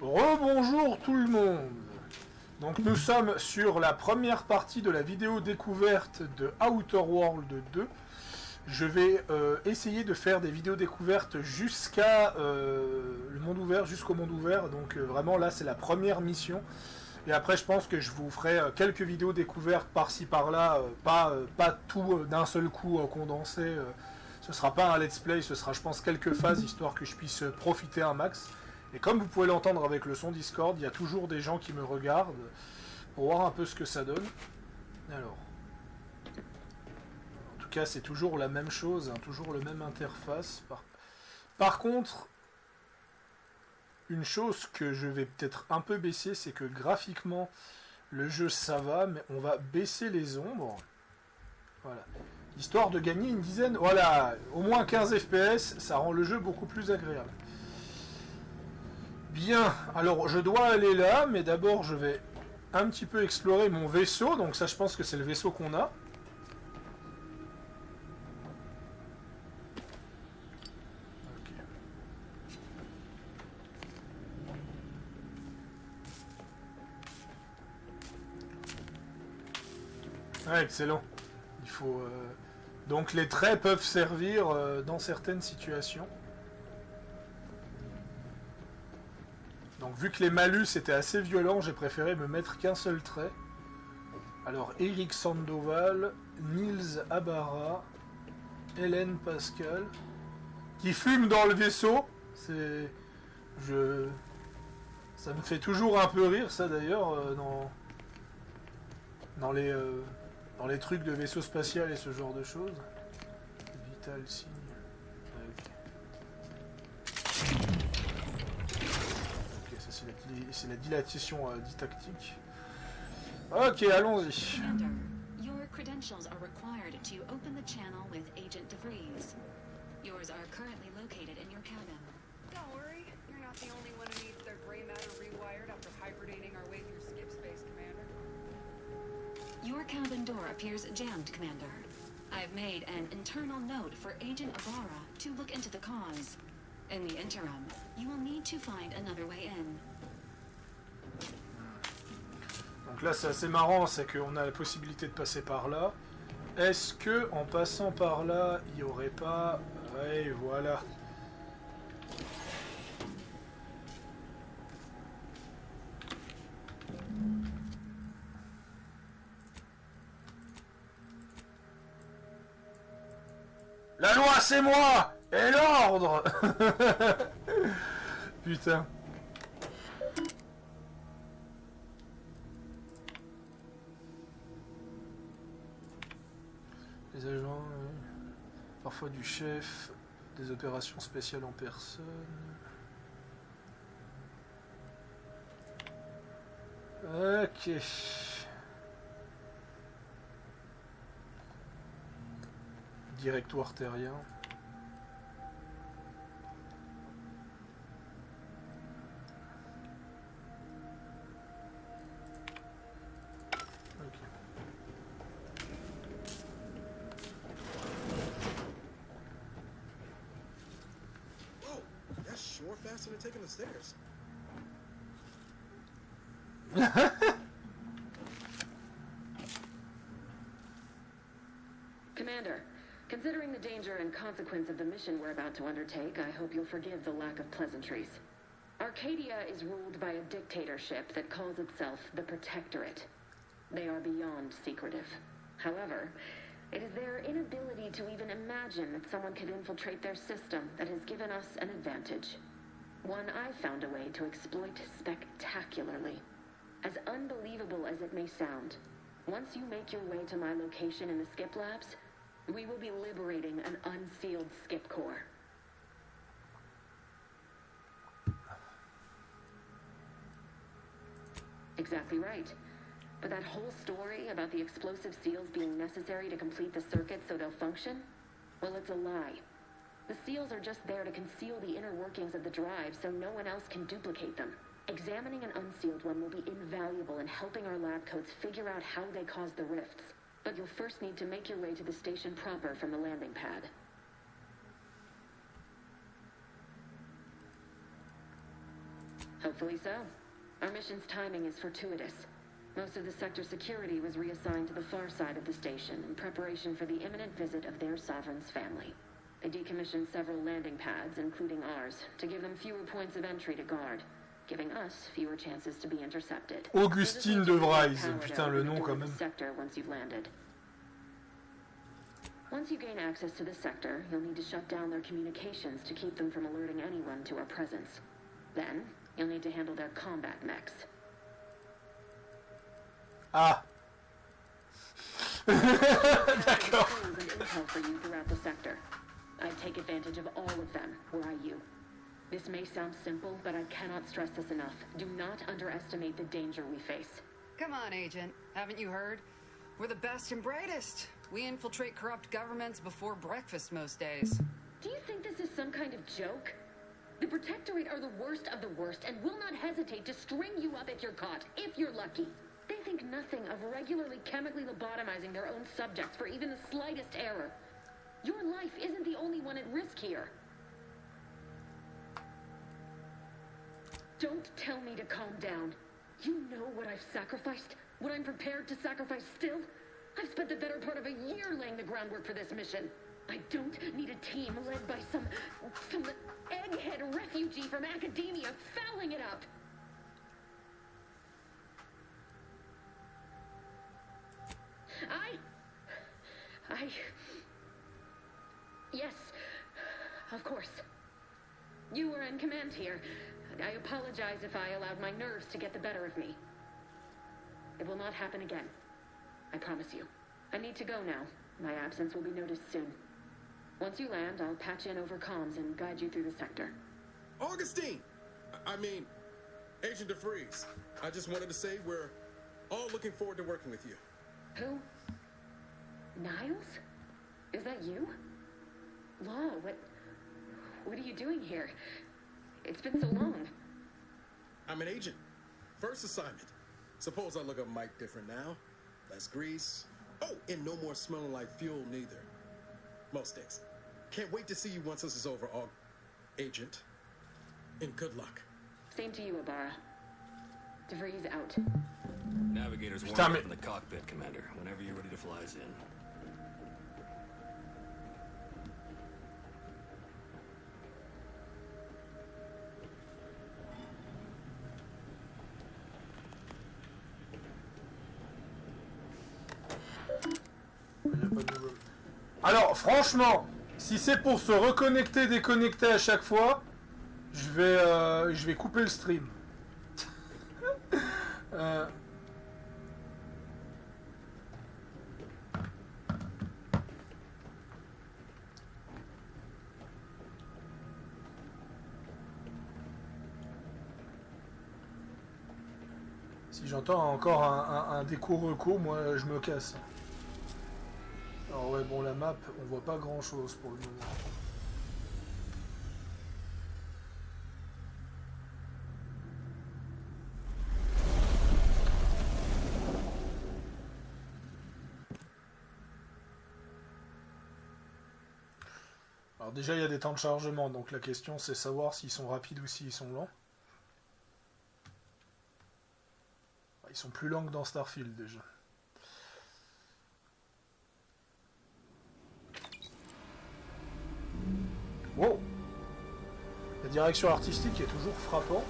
Rebonjour tout le monde. Donc nous sommes sur la première partie de la vidéo découverte de Outer World 2. Je vais essayer de faire des vidéos découvertes jusqu'à le monde ouvert, jusqu'au monde ouvert. Donc vraiment là c'est la première mission. Et après je pense que je vous ferai quelques vidéos découvertes par-ci par-là, pas tout d'un seul coup condensé. Ce sera pas un let's play, ce sera je pense quelques phases histoire que je puisse profiter un max. Et comme vous pouvez l'entendre avec le son Discord, il y a toujours des gens qui me regardent pour voir un peu ce que ça donne. Alors, en tout cas, c'est toujours la même chose, hein, toujours le même interface. Par contre, une chose que je vais peut-être un peu baisser, c'est que graphiquement, le jeu ça va, mais on va baisser les ombres. Voilà. Histoire de gagner une dizaine, voilà, au moins 15 FPS, ça rend le jeu beaucoup plus agréable. Bien, alors je dois aller là, mais d'abord je vais un petit peu explorer mon vaisseau, donc ça je pense que c'est le vaisseau qu'on a. Ok. Ouais, excellent. Il faut... Donc les traits peuvent servir dans certaines situations. Donc vu que les malus étaient assez violents, j'ai préféré me mettre qu'un seul trait. Alors Eric Sandoval, Nils Abara, Hélène Pascal, qui fume dans le vaisseau. C'est... Ça me fait toujours un peu rire ça d'ailleurs dans les trucs de vaisseau spatial et ce genre de choses. Vital signe. C'est la dilatation didactique. Ok, allons-y. Your credentials are required to open the channel with Agent DeVries. Yours are currently located in your cabin. Don't worry, you're not the only one who needs their gray matter rewired after hibernating our way through skip space, Commander. Your cabin door appears jammed, Commander. I've made an internal note for Agent Ibarra to look into the cause. In the interim, you will need to find another way in. Donc là c'est assez marrant, c'est qu'on a la possibilité de passer par là. Est-ce que en passant par là, il n'y aurait pas... Ouais, voilà. La loi c'est moi et l'ordre. Putain. Les agents, parfois du chef, des opérations spéciales en personne. Ok. Directoire terrien. Ok. Whoa, that's sure faster than taking the stairs. Commander, considering the danger and consequence of the mission we're about to undertake, I hope you'll forgive the lack of pleasantries. Arcadia is ruled by a dictatorship that calls itself the Protectorate. They are beyond secretive. However, it is their inability to even imagine that someone could infiltrate their system that has given us an advantage. One I've found a way to exploit spectacularly. As unbelievable as it may sound, once you make your way to my location in the Skip Labs, we will be liberating an unsealed Skip Core. Exactly right. But that whole story about the explosive seals being necessary to complete the circuit so they'll function? Well, it's a lie. The seals are just there to conceal the inner workings of the drive so no one else can duplicate them. Examining an unsealed one will be invaluable in helping our lab coats figure out how they caused the rifts. But you'll first need to make your way to the station proper from the landing pad. Hopefully so. Our mission's timing is fortuitous. Most of the sector security was reassigned to the far side of the station in preparation for the imminent visit of their sovereign's family. They decommissioned several landing pads, including ours, to give them fewer points of entry to guard, giving us fewer chances to be intercepted. Augustine de Vries, putain le nom quand même. Sector once you've landed. Once you gain access to the sector, you'll need to shut down their communications to keep them from alerting anyone to our presence. Then, you'll need to handle their combat mechs. Ah. D'accord. And intel for you throughout the sector. I'd take advantage of all of them, were I you. This may sound simple, but I cannot stress this enough. Do not underestimate the danger we face. Come on, Agent. Haven't you heard? We're the best and brightest. We infiltrate corrupt governments before breakfast most days. Do you think this is some kind of joke? The Protectorate are the worst of the worst and will not hesitate to string you up if you're caught, if you're lucky. They think nothing of regularly chemically lobotomizing their own subjects for even the slightest error. Your life isn't the only one at risk here. Don't tell me to calm down. You know what I've sacrificed? What I'm prepared to sacrifice still? I've spent the better part of a year laying the groundwork for this mission. I don't need a team led by some egghead refugee from academia fouling it up. Yes, of course. You were in command here. I apologize if I allowed my nerves to get the better of me. It will not happen again. I promise you. I need to go now. My absence will be noticed soon. Once you land, I'll patch in over comms and guide you through the sector. Augustine! I mean, Agent DeVries. I just wanted to say we're all looking forward to working with you. Who? Niles? Is that you? Law, what are you doing here? It's been so long. I'm an agent. First assignment. Suppose I look up Mike different now. Less grease. Oh, and no more smelling like fuel neither. Most days. Can't wait to see you once this is over, Agent. And good luck. Same to you, Abara. DeVries out. Navigators warm up in the cockpit, Commander. Whenever you're ready to fly us in. Alors, franchement, si c'est pour se reconnecter, déconnecter à chaque fois, je vais couper le stream. Si j'entends encore un déco-reco, moi je me casse. Alors ouais, bon, la map, on voit pas grand chose pour le moment. Alors déjà, il y a des temps de chargement, donc la question c'est savoir s'ils sont rapides ou s'ils sont lents. Ils sont plus lents que dans Starfield déjà. Wow. La direction artistique est toujours frappante.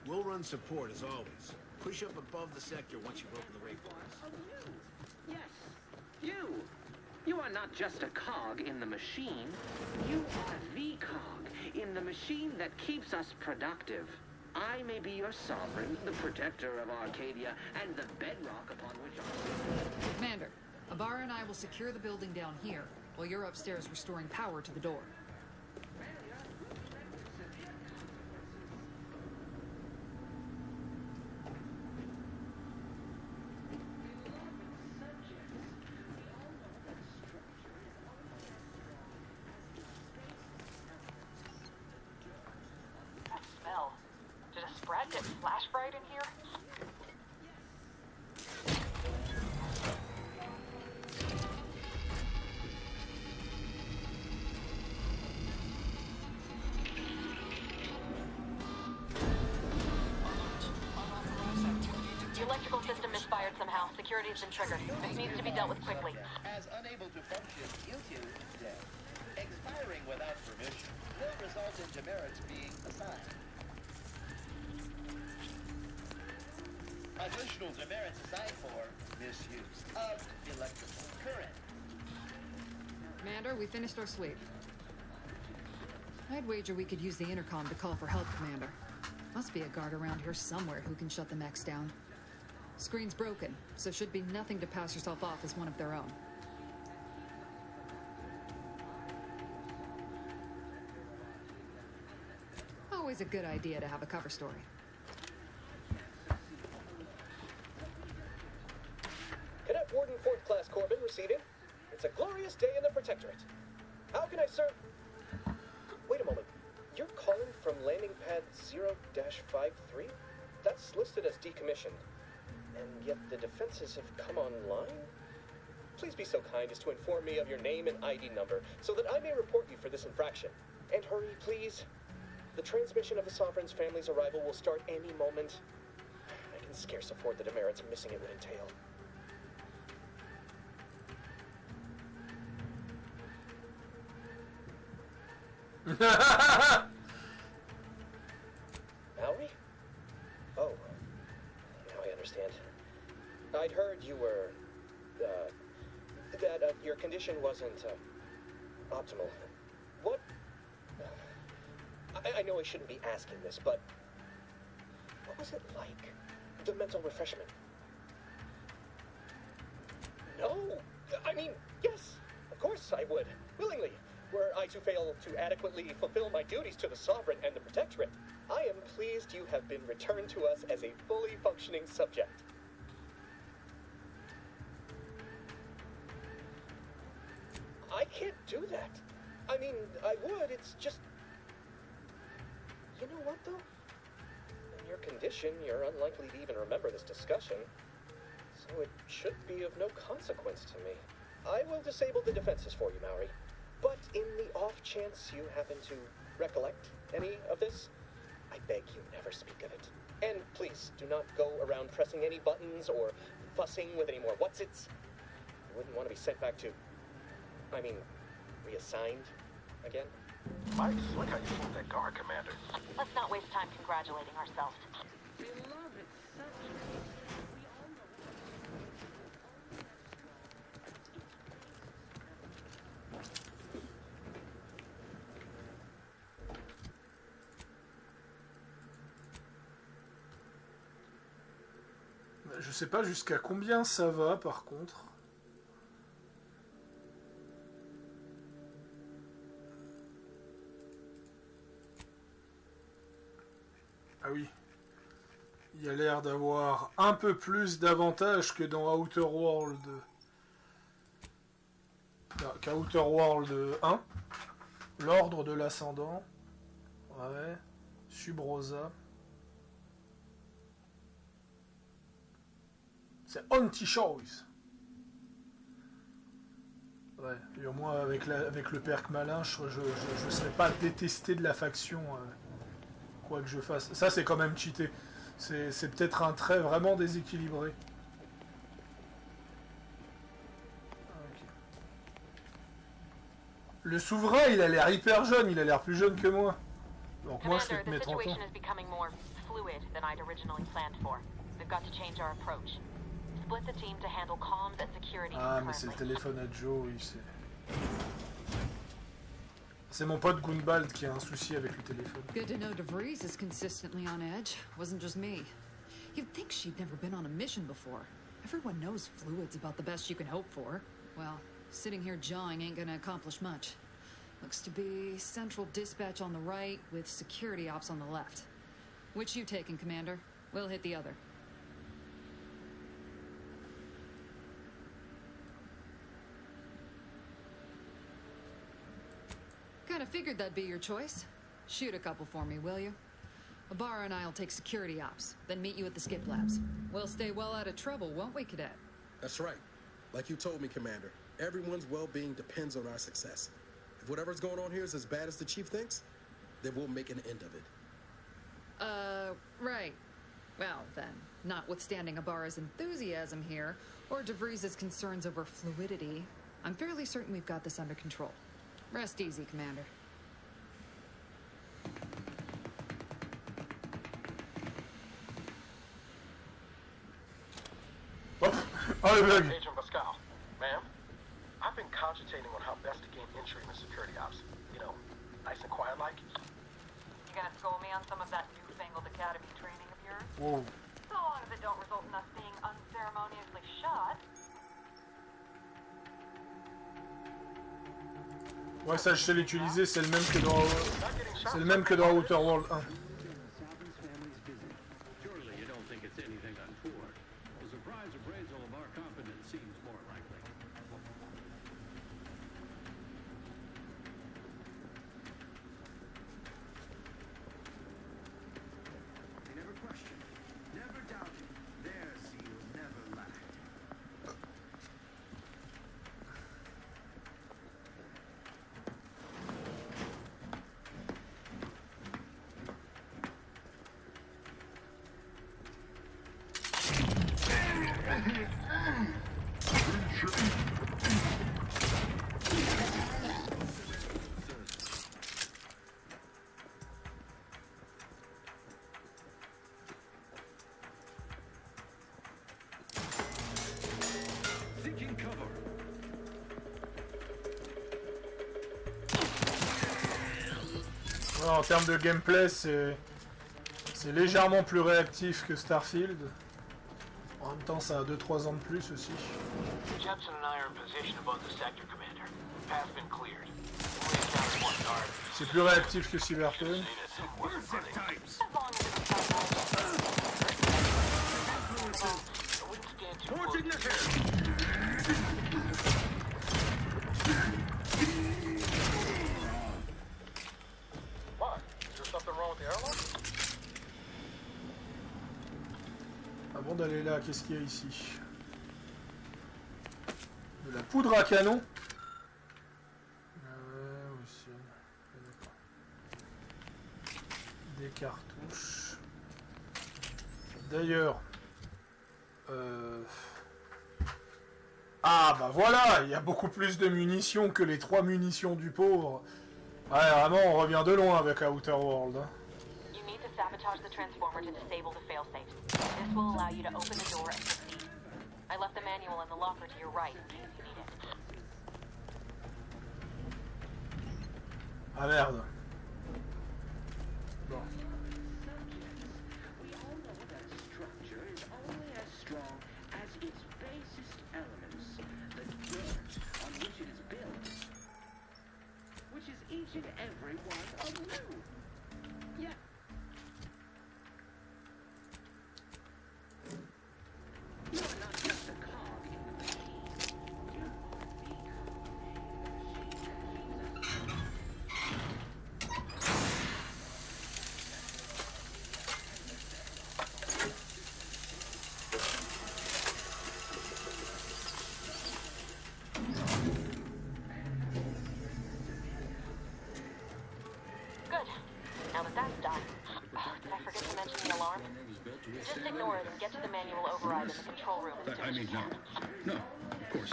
We'll run support as always. Push up above the sector once you've opened the raypoints. Oh, you! Yes, you! You are not just a cog in the machine. You are the cog in the machine that keeps us productive. I may be your sovereign, the protector of Arcadia, and the bedrock upon which our... Commander, Abara and I will secure the building down here, while you're upstairs restoring power to the door. The electrical system misfired somehow. Security has been triggered. This needs to be dealt with quickly. As unable to function, you two dead. Expiring without permission will result in demerits being assigned. Additional demerits assigned for misuse of electrical current. Commander, we finished our sweep. I'd wager we could use the intercom to call for help, Commander. Must be a guard around here somewhere who can shut the mechs down. Screen's broken, so should be nothing to pass yourself off as one of their own. Always a good idea to have a cover story. Cadet Warden 4th Class Corbin receiving. It's a glorious day in the Protectorate. How can I serve? Wait a moment. You're calling from landing pad 0-53? That's listed as decommissioned. And yet the defenses have come online? Please be so kind as to inform me of your name and ID number so that I may report you for this infraction. And hurry, please. The transmission of the Sovereign's family's arrival will start any moment. I can scarce afford the demerits missing it would entail. Mallory? Oh, now I understand. I'd heard you were, that your condition wasn't, optimal. What? I know I shouldn't be asking this, but what was it like? The mental refreshment? No! I mean, yes, of course I would, willingly. Were I to fail to adequately fulfill my duties to the Sovereign and the Protectorate, I am pleased you have been returned to us as a fully functioning subject. I can't do that. I mean, I would, it's just... You know what, though? In your condition, you're unlikely to even remember this discussion, so it should be of no consequence to me. I will disable the defenses for you, Mallory. But in the off chance you happen to recollect any of this, I beg you never speak of it. And please, do not go around pressing any buttons or fussing with any more what's-its. You wouldn't want to be sent back to... reassigned again? Mike, look how you fooled that guard, Commander. Let's not waste time congratulating ourselves. Beloved subject. Je sais pas jusqu'à combien ça va par contre. Ah oui. Il y a l'air d'avoir un peu plus d'avantages que dans Outer World. Qu'à Outer World 1. L'ordre de l'ascendant. Ouais. Sub-Rosa. C'est anti-choice. Ouais, et au moins avec le perk malin, je serais pas détesté de la faction, quoi que je fasse. Ça c'est quand même cheaté. C'est peut-être un trait vraiment déséquilibré. Okay. Le souverain, il a l'air hyper jeune, il a l'air plus jeune que moi. Donc moi je fais que mes 30 ans. Ah, mais c'est le téléphone à Joe, oui, c'est mon pote Gunbald qui a un souci avec le téléphone. Good to know DeVries is consistently on edge. Wasn't just me. You'd think she'd never been on a mission before. Everyone knows fluid's about the best you can hope for. Well, sitting here jawing ain't gonna accomplish much. Looks to be central dispatch on the right with security ops on the left. Which you taking, Commander? We'll hit the other. Kinda figured that'd be your choice. Shoot a couple for me, will you? Ibarra and I'll take security ops, then meet you at the skip labs. We'll stay well out of trouble, won't we, Cadet? That's right. Like you told me, Commander, everyone's well-being depends on our success. If whatever's going on here is as bad as the Chief thinks, then we'll make an end of it. Right. Well, then, notwithstanding Ibarra's enthusiasm here, or DeVries' concerns over fluidity, I'm fairly certain we've got this under control. Rest easy, Commander. Agent Pascal, ma'am, I've been cogitating on how best to gain entry in the security ops. You know, nice and quiet like. You gonna school me on some of that newfangled academy training of yours? Wow. So long as it don't result in us being unceremoniously shot. Ouais, ça je sais l'utiliser, c'est le même que dans c'est le même que dans Outer World 1. Surely you don't think it's anything untoward. A surprise appraisal of our competence seems more likely. They never questioned, never doubted. Their zeal never lacked. Seeking cover. Ouais, en termes de gameplay, c'est légèrement plus réactif que Starfield. En même temps, ça a 2-3 ans de plus aussi. Jepson and I are in position above the sector, Commander. Path's been cleared. Only encountered one guard. C'est plus réactif que Cyberpunk. Forging ahead. What? Is there something wrong with the airlock? Avant d'aller là, qu'est-ce qu'il y a ici? De la poudre à canon. Aussi. Des cartouches. D'ailleurs. Ah bah voilà, il y a beaucoup plus de munitions que les 3 munitions du pauvre. Ouais, vraiment, on revient de loin avec Outer World. Hein. You need to sabotage the transformer to disable the failsafes. This will allow you to open the door and proceed. I left the manual in the locker to your right in case you need it. Ah merde. Bon. We all know that structure is only as strong as its basest elements, the dirt on which it is built, which is each and every one of you. Yeah. You are not just a cog in the machine. You are the cog in the machine that keeps us. Good. Now that that's done. Did I forget to mention the alarm? Just ignore it and get to the manual override in the control room as soon as you can. No, of course.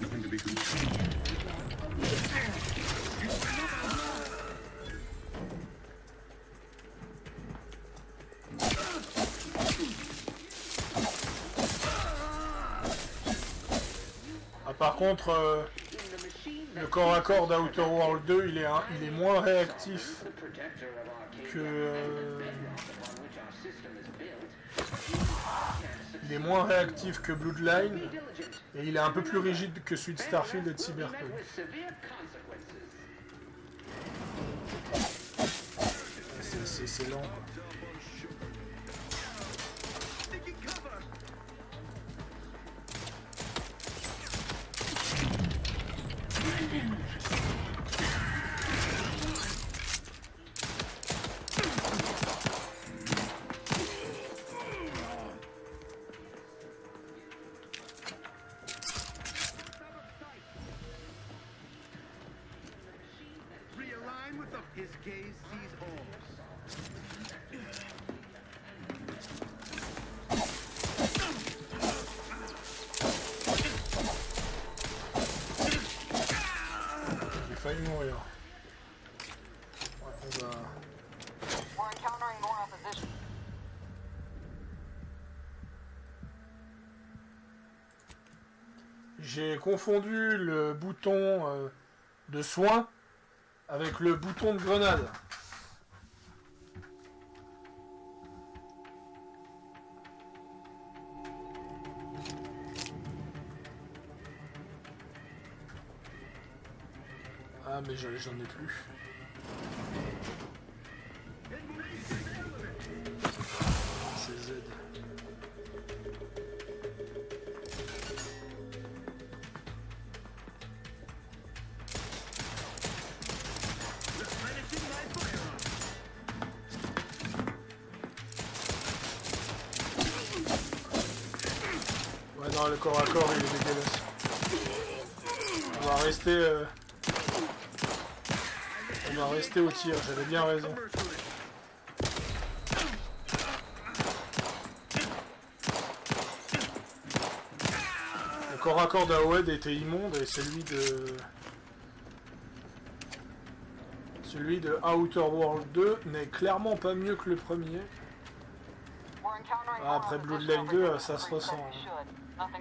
Nothing to be concerned. Ah, par contre, le corps à corps d'Outer World 2, il est moins réactif que... il est moins réactif que Bloodline, et il est un peu plus rigide que celui de Starfield et de Cyberpunk. C'est lent. Realign with the failli mourir. Ouais, on va... We're encountering more opposition. J'ai confondu le bouton de soin avec le bouton de grenade. Ah mais j'en ai plus. C'est Z. Ouais non, le corps à corps il est dégueulasse. On va rester... On va rester au tir, j'avais bien raison. Le corps à corps d'Aoed était immonde et celui de Outer World 2 n'est clairement pas mieux que le premier. Ah, après Bloodline 2, ça se ressent.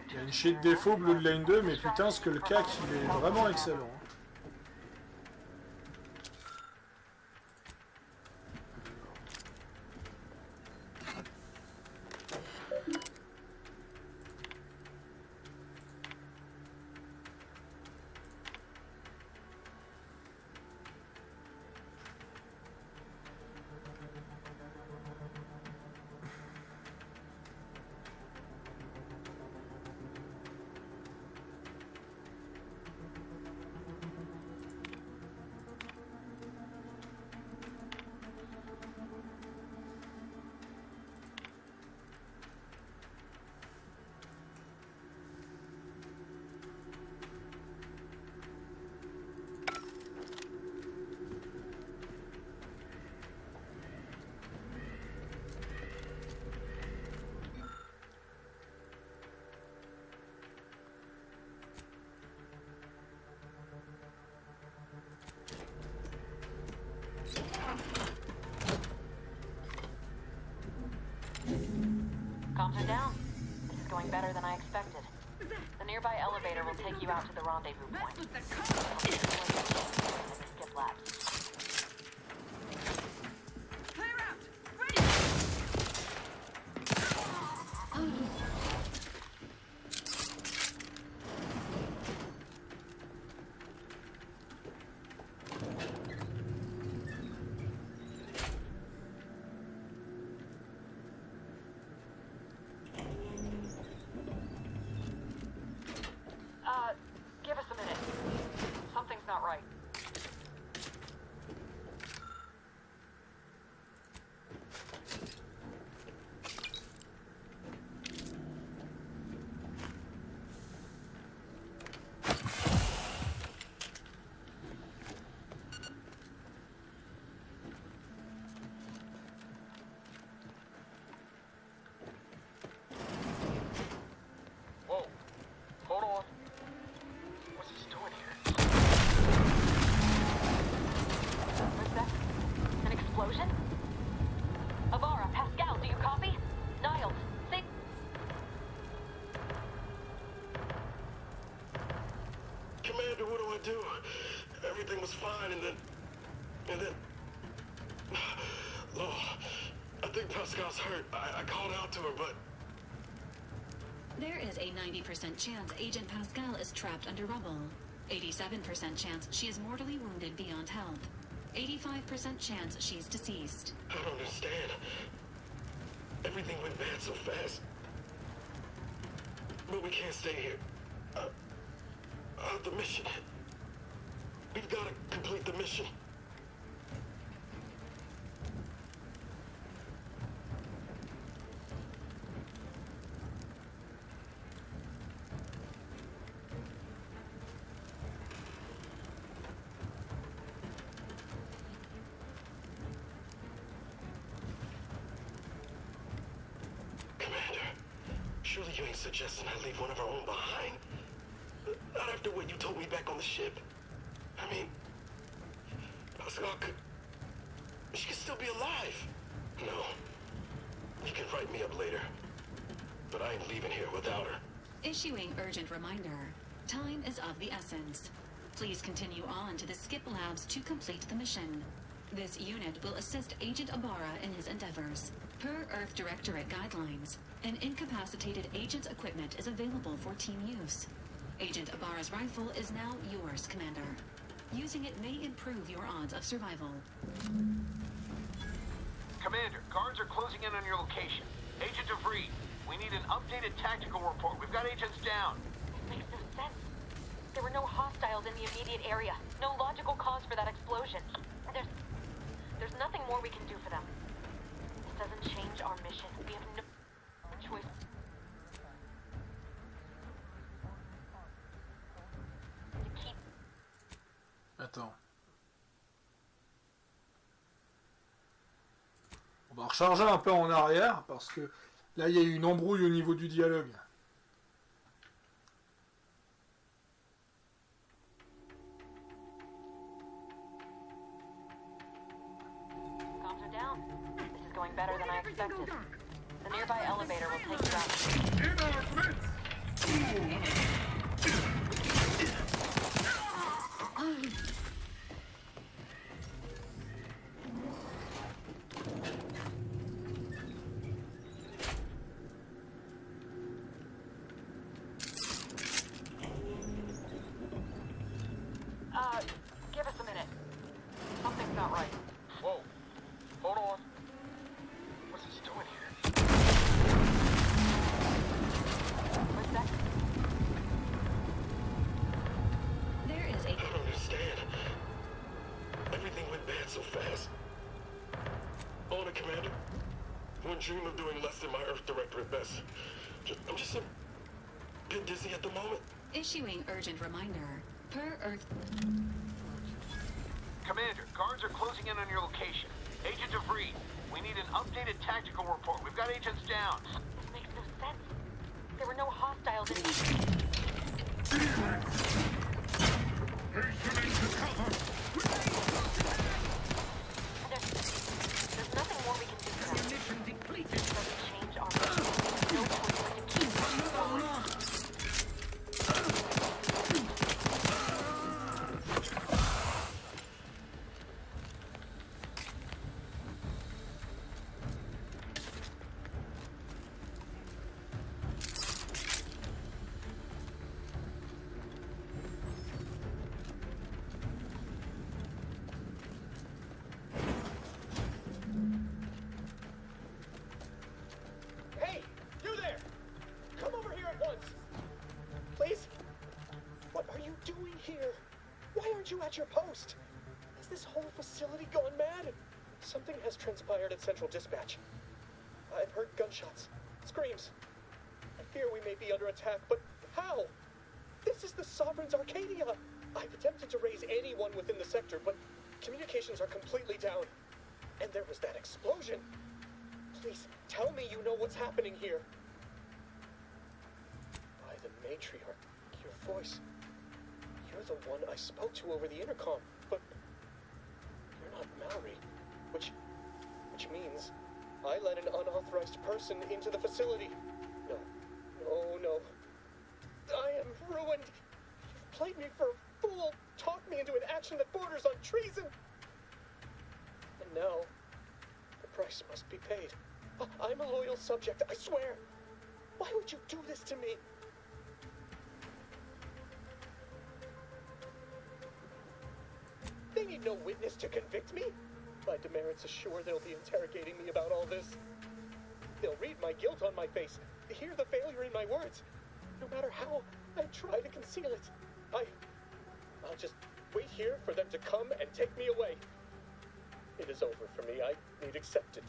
Il y a une chier de défaut Bloodline 2, mais putain, ce que le CAC, il est vraiment excellent. Comms are down. This is going better than I expected. The nearby elevator will take you out to the rendezvous point. Skip laps. Clear out! Give us a minute. Something's not right. Whoa. Hold on. What's he doing here? What's that? An explosion? Avara, Pascal, do you copy? Niles, say... Commander, what do I do? Everything was fine, and then... Lord, I think Pascal's hurt. I called out to her, but... There is a 90% chance Agent Pascal is trapped under rubble. 87% chance she is mortally wounded beyond help. 85% chance she's deceased. I don't understand. Everything went bad so fast. But we can't stay here. The mission. We've got to complete the mission. Commander, surely you ain't suggesting I leave one of our own behind? Not after what you told me back on the ship. I mean, She could still be alive. No. You can write me up later. But I ain't leaving here without her. Issuing urgent reminder. Time is of the essence. Please continue on to the Skip Labs to complete the mission. This unit will assist Agent Ibarra in his endeavors. Per Earth Directorate guidelines, an incapacitated agent's equipment is available for team use. Agent Ibarra's rifle is now yours, Commander. Using it may improve your odds of survival. Commander, guards are closing in on your location. Agent DeVries, we need an updated tactical report. We've got agents down. This makes no sense. There were no hostiles in the immediate area. No logical cause for that explosion. There's nothing more we can do for them. This doesn't change our mission. We have no choice. Attends. On va recharger un peu en arrière parce que là il y a eu une embrouille au niveau du dialogue. Comms are down. This is going better than I expected. The nearby elevator will take you out. Give us a minute. Something's not right. Whoa. Hold on. What's this doing here? What's that? There is a... I don't understand. Everything went bad so fast. On it, Commander. Wouldn't dream of doing less than my Earth Directorate best. I'm just a bit dizzy at the moment. Issuing urgent reminder. Per Earth... Commander, guards are closing in on your location. Agent DeVries, we need an updated tactical report. We've got agents down. This makes no sense. There were no hostiles in the... There's nothing more we can do for them. Mission depleted. It doesn't change our mission. No choice but to keep pushing forward. Hey, you there! Come over here at once! Please? What are you doing here? Why aren't you at your post? Has this whole facility gone mad? Something has transpired at Central Dispatch. I've heard gunshots, screams. I fear we may be under attack, but how? This is the Sovereign's Arcadia! I've attempted to raise anyone within the sector, but communications are completely down. And there was that explosion. Please, tell me you know what's happening here. By the matriarch, your voice. You're the one I spoke to over the intercom, but you're not Mallory, which means I let an unauthorized person into the facility. No. I am ruined. You've played me for a fool, talked me into an action that borders on treason. And now, the price must be paid. I'm a loyal subject, I swear. Why would you do this to me? They need no witness to convict me. My demerits assure they'll be interrogating me about all this. They'll read my guilt on my face, hear the failure in my words. No matter how I try to conceal it, I'll just wait here for them to come and take me away. It is over for me. I need accepted.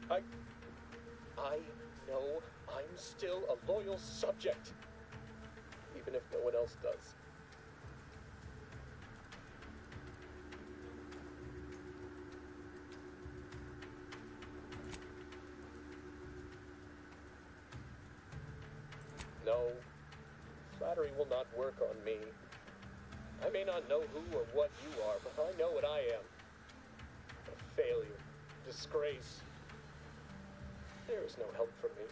I know I'm still a loyal subject, even if no one else does. No, flattery will not work on me. I may not know who or what you are, but I know what I am. disgrace. There is no help for me.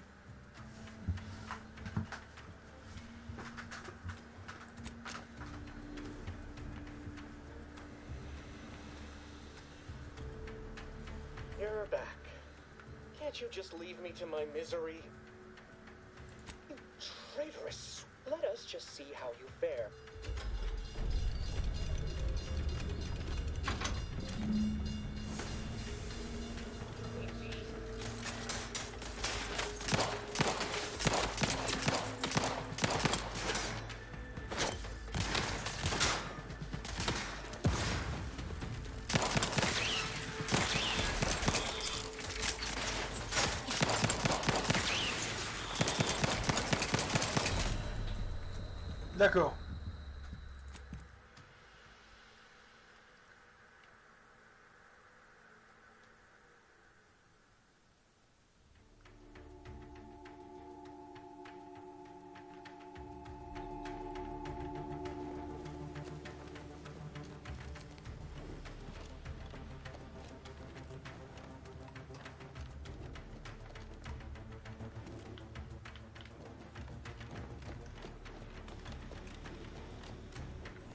You're back. Can't you just leave me to my misery? You traitorous. Let us just see how you fare. D'accord.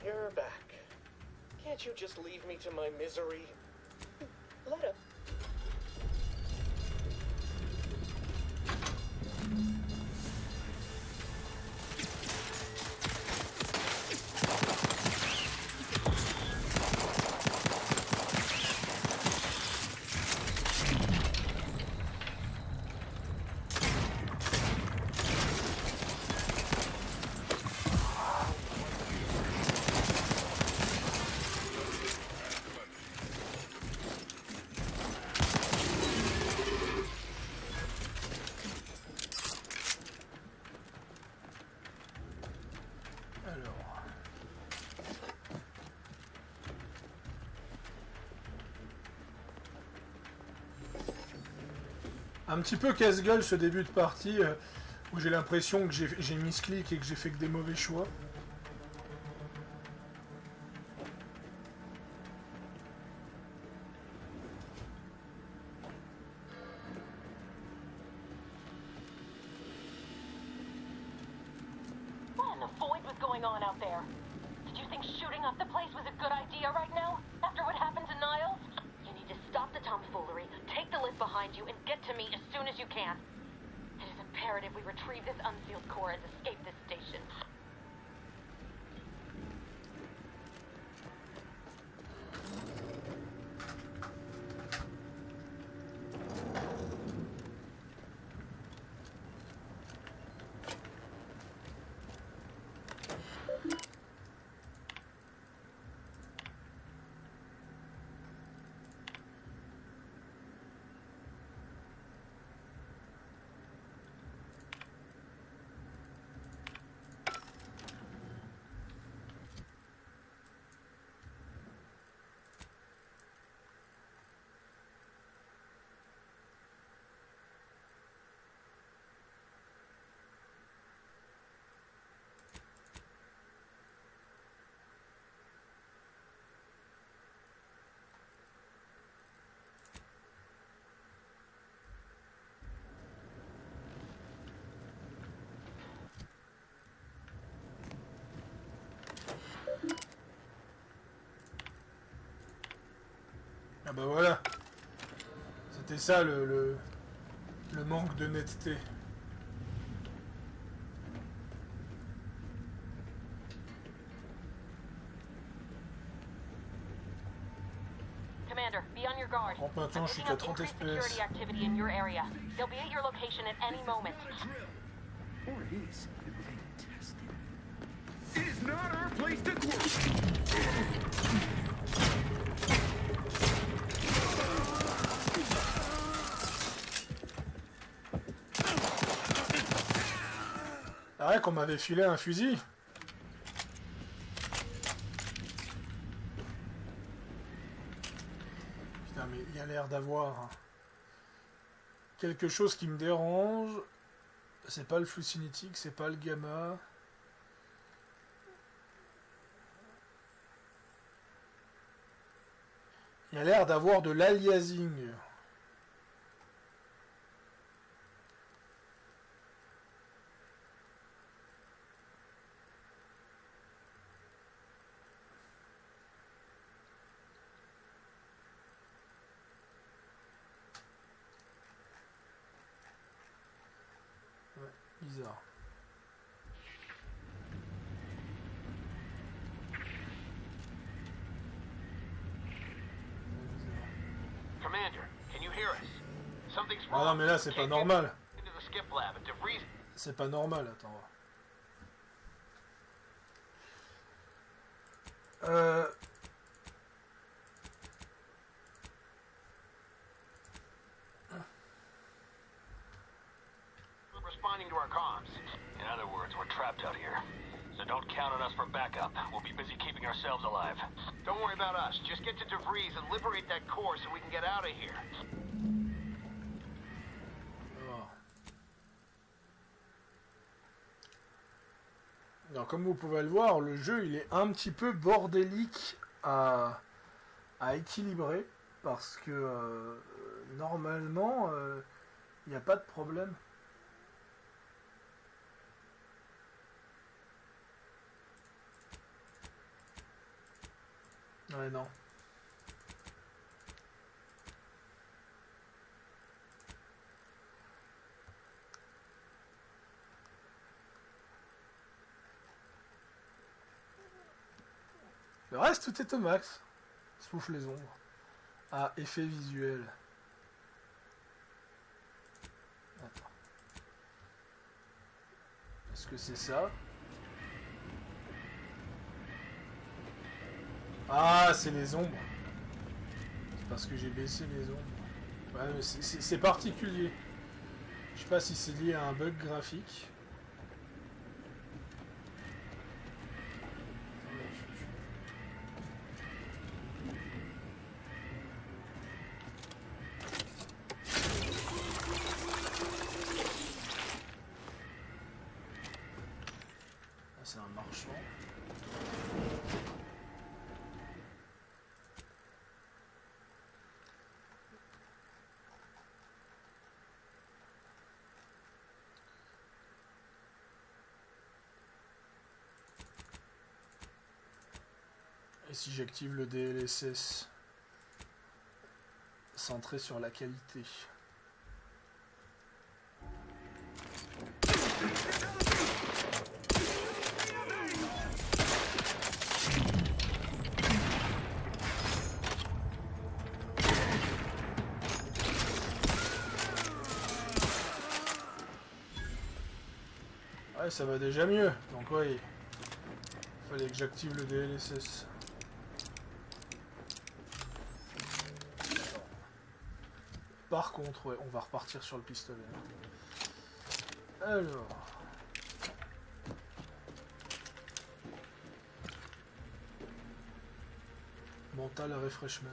You're back. Can't you just leave me to my misery? Let us. Un petit peu casse-gueule ce début de partie où j'ai l'impression que j'ai mis ce clic et que j'ai fait que des mauvais choix. What in the void was going on out there? Did you think shooting up the place was a good idea right now? After what happened to Niles? You need to stop the tomfoolery, take the lift behind you, and get to me as soon as you can. It is imperative we retrieve this unsealed core and escape this station. Ah bah voilà. C'était ça le manque de netteté. Commander, be on your guard. En maintenant, je suis qu'à 30 FPS. Activity in your area. They'll be at your location at any moment. Or he's fantastic. It is not our place to quarrel. Ah ouais, qu'on m'avait filé un fusil. Putain, mais il y a l'air d'avoir quelque chose qui me dérange. C'est pas le flux cinétique, c'est pas le gamma. Il y a l'air d'avoir de l'aliasing. bizarre. Commander, can you hear us? Something's Ah wrong. non, mais là, c'est pas normal. Into the skip lab at DeVries. C'est pas normal, attends. Responding to our comms. In other words, we're trapped out here. So don't count on us for backup. We'll be busy keeping ourselves alive. Don't worry about us. Just get to DeVries and liberate that core so we can get out of here. Alors, comme vous pouvez le voir, le jeu il est un petit peu bordélique à équilibrer parce que normalement il n'y a pas de problème. Ouais, non. Le reste, tout est au max. Sauf les ombres. Ah, effet visuel. Attends. Est-ce que c'est ça? Ah, c'est les ombres. C'est parce que j'ai baissé les ombres. Ouais, c'est particulier. Je sais pas si c'est lié à un bug graphique. C'est un marchand. Et si j'active le DLSS centré sur la qualité. Ouais, ça va déjà mieux. Donc ouais, il fallait que j'active le DLSS. Par contre, ouais, on va repartir sur le pistolet. Alors... Mental refreshment.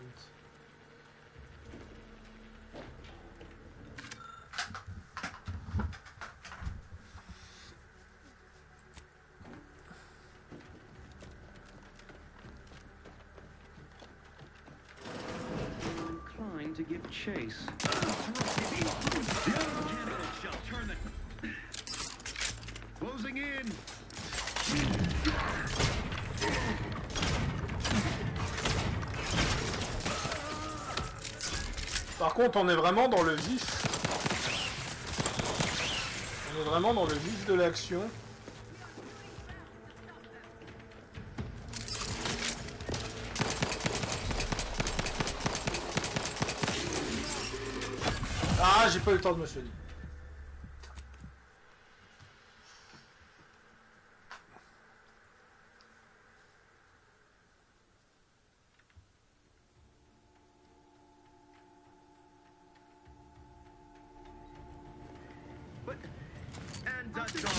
Inclined to give chase. The other candidate shall turn the... Closing in. Par contre, on est vraiment dans le vif. On est vraiment dans le vif de l'action. Ah, j'ai pas eu le temps de me soigner. And that's all.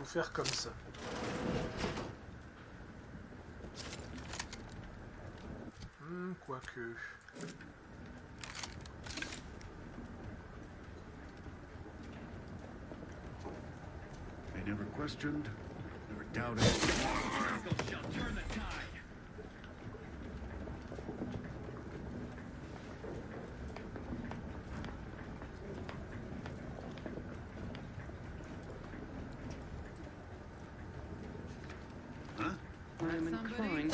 Faire comme ça. Quoique. I never questioned, nor doubted. Shall turn the tide. I'm inclined.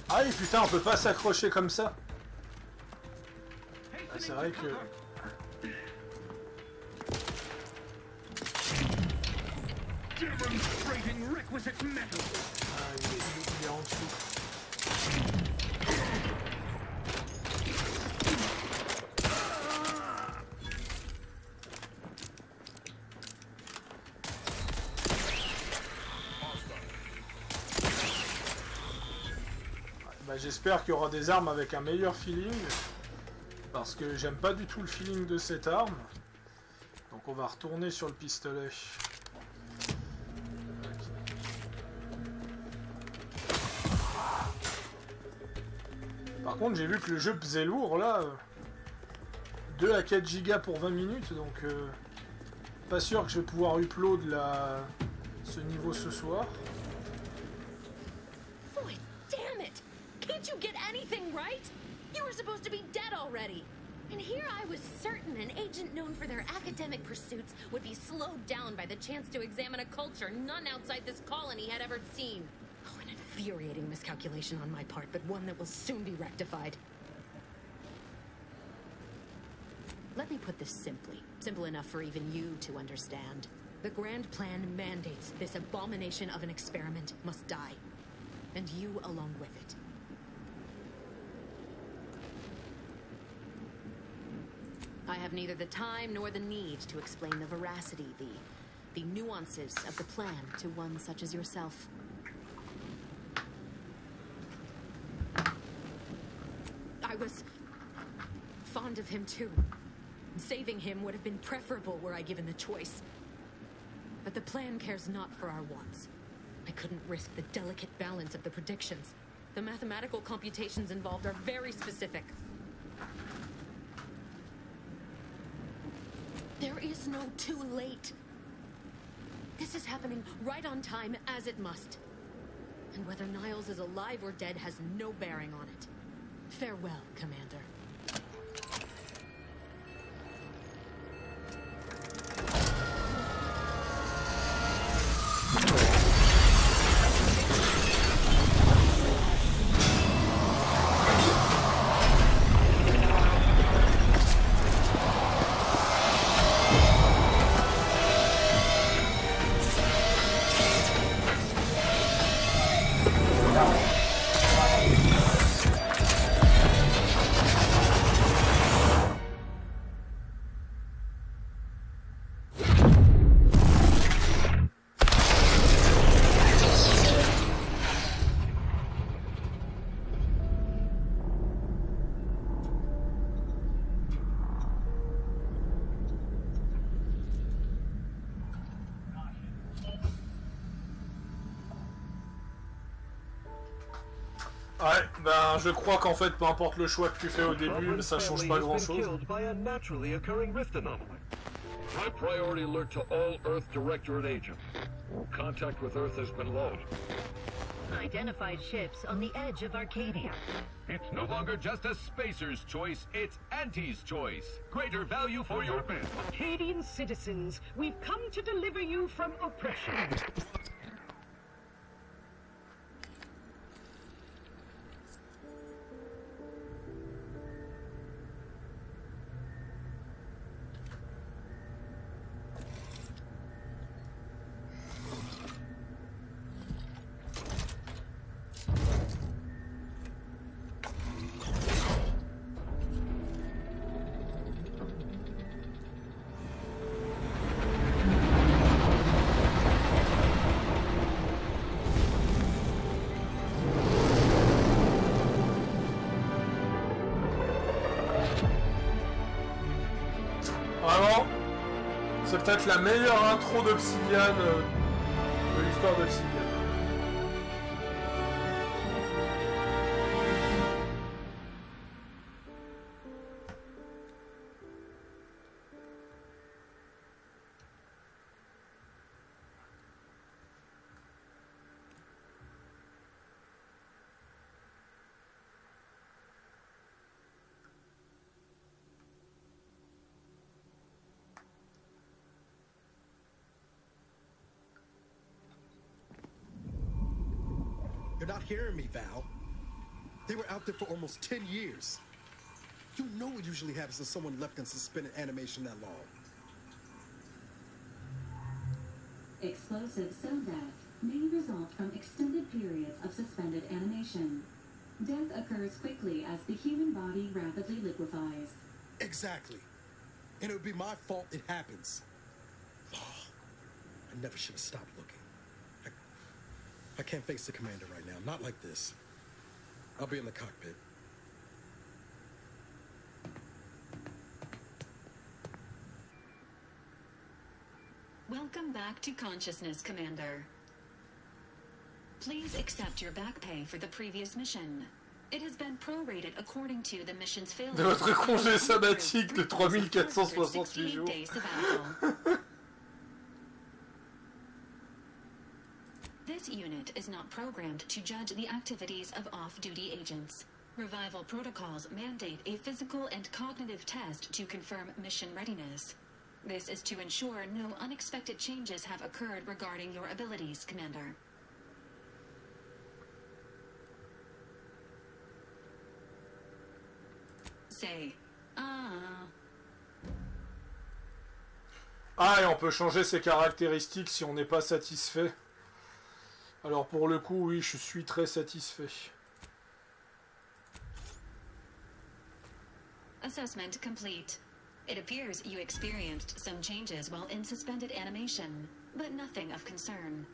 Ah oui, putain, on peut pas s'accrocher comme ça. Ah, c'est vrai que... Ah, il est en dessous. Bah, j'espère qu'il y aura des armes avec un meilleur feeling. Parce que j'aime pas du tout le feeling de cette arme. Donc on va retourner sur le pistolet. Par contre j'ai vu que le jeu pesait lourd là. 2 à 4 gigas pour 20 minutes. Donc pas sûr que je vais pouvoir upload ce niveau ce soir. Boy, damn it! Can't you get anything right? You were supposed to be dead already. And here I was certain an agent known for their academic pursuits would be slowed down by the chance to examine a culture none outside this colony had ever seen. Oh, an infuriating miscalculation on my part, but one that will soon be rectified. Let me put this simply. Simple enough for even you to understand. The grand plan mandates this abomination of an experiment must die. And you along with it. I have neither the time nor the need to explain the veracity, the nuances of the plan to one such as yourself. I was fond of him too. Saving him would have been preferable were I given the choice. But the plan cares not for our wants. I couldn't risk the delicate balance of the predictions. The mathematical computations involved are very specific. There is no too late. This is happening right on time, as it must. And whether Niles is alive or dead has no bearing on it. Farewell, Commander. Ouais, ben je crois qu'en fait, peu importe le choix que tu fais au début, ça change pas grand-chose. High priority alert to all Earth Directorate agents. Contact with Earth has been low. Identified ships on the edge of Arcadia. It's no longer just a spacer's choice, it's Auntie's choice. Greater value for your men. Arcadian citizens, we've come to deliver you from oppression. Vraiment, c'est peut-être la meilleure intro d'Obsidian de l'histoire d'Obsidian. You're not hearing me, Val. They were out there for almost 10 years. You know what usually happens to someone left in suspended animation that long. Explosive cell death may result from extended periods of suspended animation. Death occurs quickly as the human body rapidly liquefies. Exactly. And it would be my fault it happens. Oh, I never should have stopped looking. I can't face the commander right now. Not like this. I'll be in the cockpit. Welcome back to consciousness, Commander. Please accept your back pay for the previous mission. It has been prorated according to the mission's failure. De votre congé sabbatique de 3468 jours. This unit is not programmed to judge the activities of off-duty agents. Revival protocols mandate a physical and cognitive test to confirm mission readiness. This is to ensure no unexpected changes have occurred regarding your abilities, Commander. Say, Ah, et on peut changer ses caractéristiques si on n'est pas satisfait. Alors pour le coup, oui, je suis très satisfait. Assessment complete. It appears you experienced some changes while in suspended animation, but nothing of concern.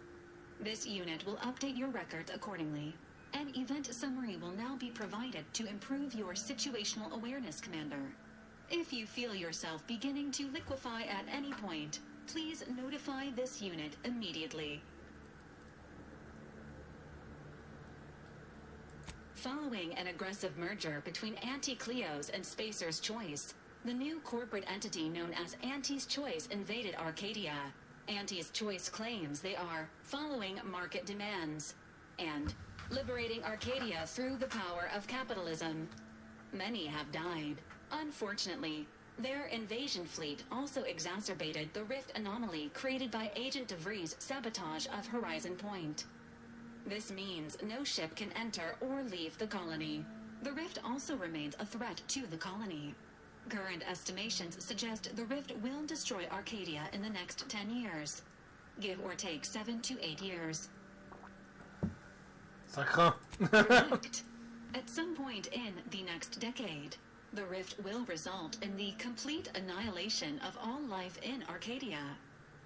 This unit will update your records accordingly. An event summary will now be provided to improve your situational awareness, Commander. If you feel yourself beginning to liquefy at any point, please notify this unit immediately. Following an aggressive merger between Anti-Cleo's and Spacer's Choice, the new corporate entity known as Anti's Choice invaded Arcadia. Anti's Choice claims they are following market demands and liberating Arcadia through the power of capitalism. Many have died. Unfortunately, their invasion fleet also exacerbated the rift anomaly created by Agent DeVries' sabotage of Horizon Point. This means no ship can enter or leave the colony. The rift also remains a threat to the colony. Current estimations suggest the rift will destroy Arcadia in the next 10 years. Give or take 7 to 8 years. Ça craint. Correct. At some point in the next decade, the rift will result in the complete annihilation of all life in Arcadia.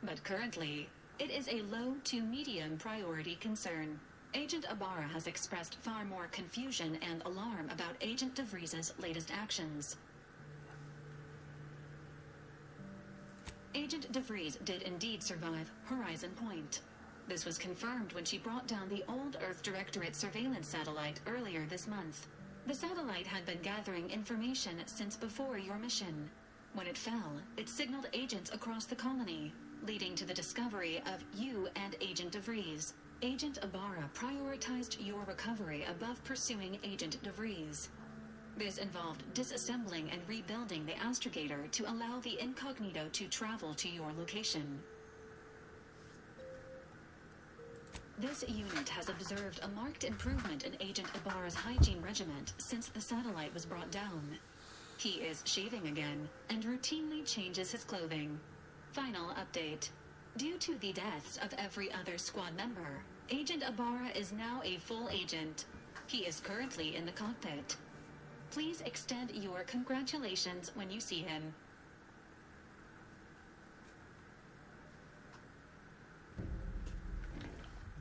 But currently, it is a low to medium priority concern. Agent Ibarra has expressed far more confusion and alarm about Agent DeVries' latest actions. Agent DeVries did indeed survive Horizon Point. This was confirmed when she brought down the old Earth Directorate surveillance satellite earlier this month. The satellite had been gathering information since before your mission. When it fell, it signaled agents across the colony, leading to the discovery of you and Agent DeVries. Agent Ibarra prioritized your recovery above pursuing Agent DeVries. This involved disassembling and rebuilding the Astrogator to allow the Incognito to travel to your location. This unit has observed a marked improvement in Agent Ibarra's hygiene regiment since the satellite was brought down. He is shaving again and routinely changes his clothing. Final update. Due to the deaths of every other squad member, Agent Ibarra is now a full agent. He is currently in the cockpit. Please extend your congratulations when you see him.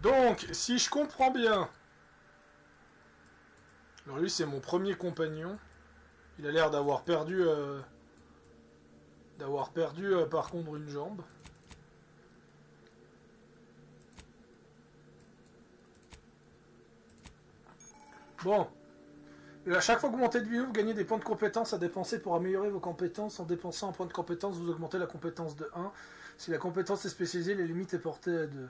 Donc, si je comprends bien... Alors lui, c'est mon premier compagnon. Il a l'air d'avoir perdu D'avoir perdu par contre une jambe. Bon. À chaque fois que vous montez de niveau, vous gagnez des points de compétence à dépenser pour améliorer vos compétences. En dépensant un point de compétence, vous augmentez la compétence de 1. Si la compétence est spécialisée, les limites est portée à 2.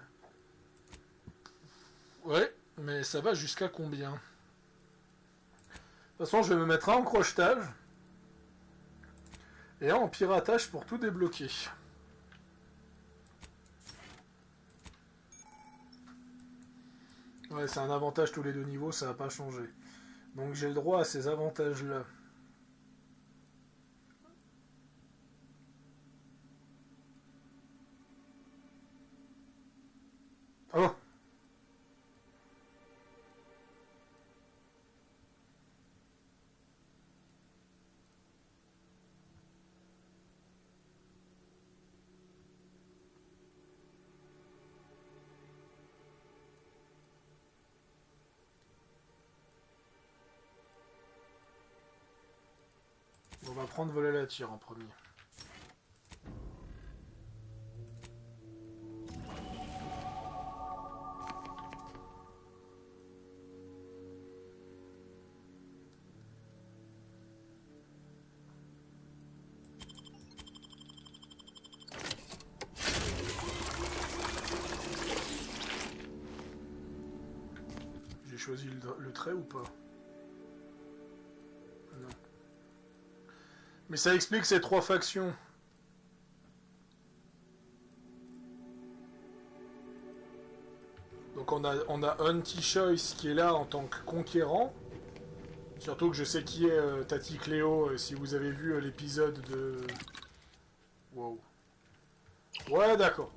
Ouais, mais ça va jusqu'à combien? De toute façon, je vais me mettre un en crochetage. Et un en piratage pour tout débloquer. Ouais, c'est un avantage tous les deux niveaux, ça va pas changer. Donc j'ai le droit à ces avantages-là. Oh! On va prendre voler la tire en premier. J'ai choisi le trait ou pas? Non. Mais ça explique ces trois factions. Donc on a Hunty Choice qui est là en tant que conquérant. Surtout que je sais qui est Tati Cléo, si vous avez vu l'épisode de... Wow. Ouais, d'accord.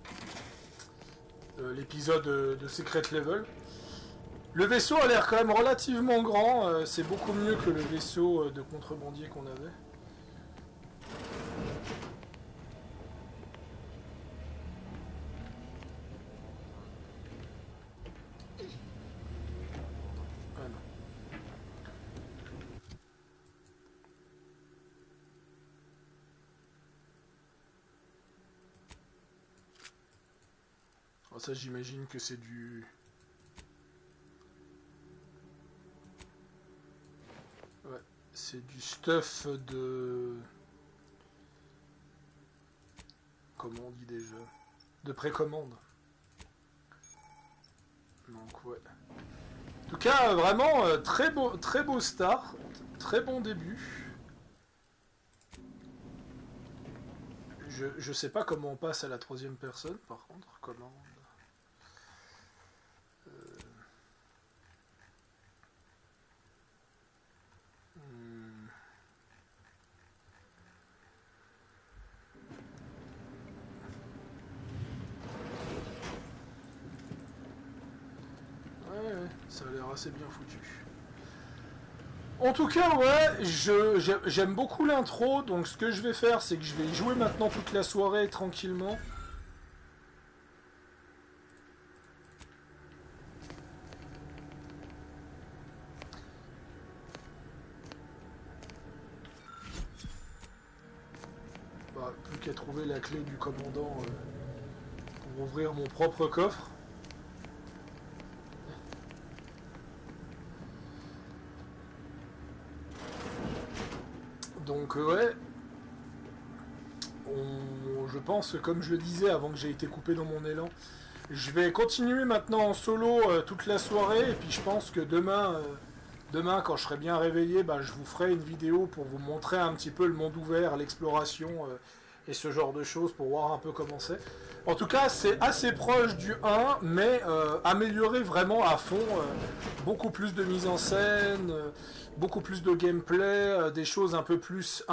L'épisode de Secret Level. Le vaisseau a l'air quand même relativement grand. C'est beaucoup mieux que le vaisseau de contrebandier qu'on avait. Ça, j'imagine que c'est du... Ouais, c'est du stuff de... Comment on dit déjà? De précommande. Donc, ouais. En tout cas, vraiment, très beau start. Très bon début. Je sais pas comment on passe à la troisième personne, par contre. Comment... Ça a l'air assez bien foutu. En tout cas, ouais, j'aime beaucoup l'intro, donc ce que je vais faire, c'est que je vais y jouer maintenant toute la soirée, tranquillement. Bah, plus qu'à trouver la clé du commandant pour ouvrir mon propre coffre. Donc ouais, je pense, comme je le disais avant que j'ai été coupé dans mon élan, je vais continuer maintenant en solo toute la soirée, et puis je pense que demain quand je serai bien réveillé, bah, je vous ferai une vidéo pour vous montrer un petit peu le monde ouvert, l'exploration et ce genre de choses, pour voir un peu comment c'est. En tout cas, c'est assez proche du 1, mais amélioré vraiment à fond, beaucoup plus de mise en scène, beaucoup plus de gameplay, des choses un peu plus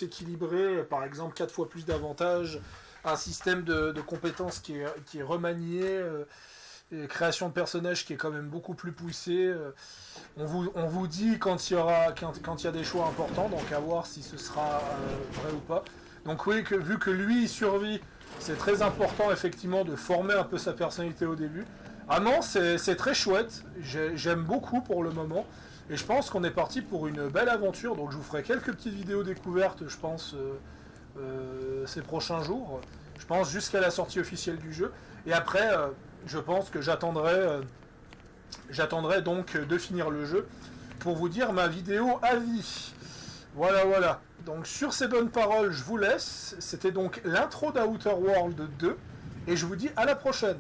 équilibrées, par exemple 4 fois plus d'avantages, un système de compétences qui est remanié, création de personnages qui est quand même beaucoup plus poussé. On vous dit quand il y a des choix importants, donc à voir si ce sera vrai ou pas. Donc oui, vu que lui il survit, c'est très important effectivement de former un peu sa personnalité au début. Ah non, c'est très chouette, j'aime beaucoup pour le moment. Et je pense qu'on est parti pour une belle aventure, donc je vous ferai quelques petites vidéos découvertes, je pense, ces prochains jours. Je pense jusqu'à la sortie officielle du jeu. Et après, je pense que j'attendrai donc de finir le jeu pour vous dire ma vidéo avis. Voilà. Donc sur ces bonnes paroles, je vous laisse. C'était donc l'intro d'Outer World 2. Et je vous dis à la prochaine.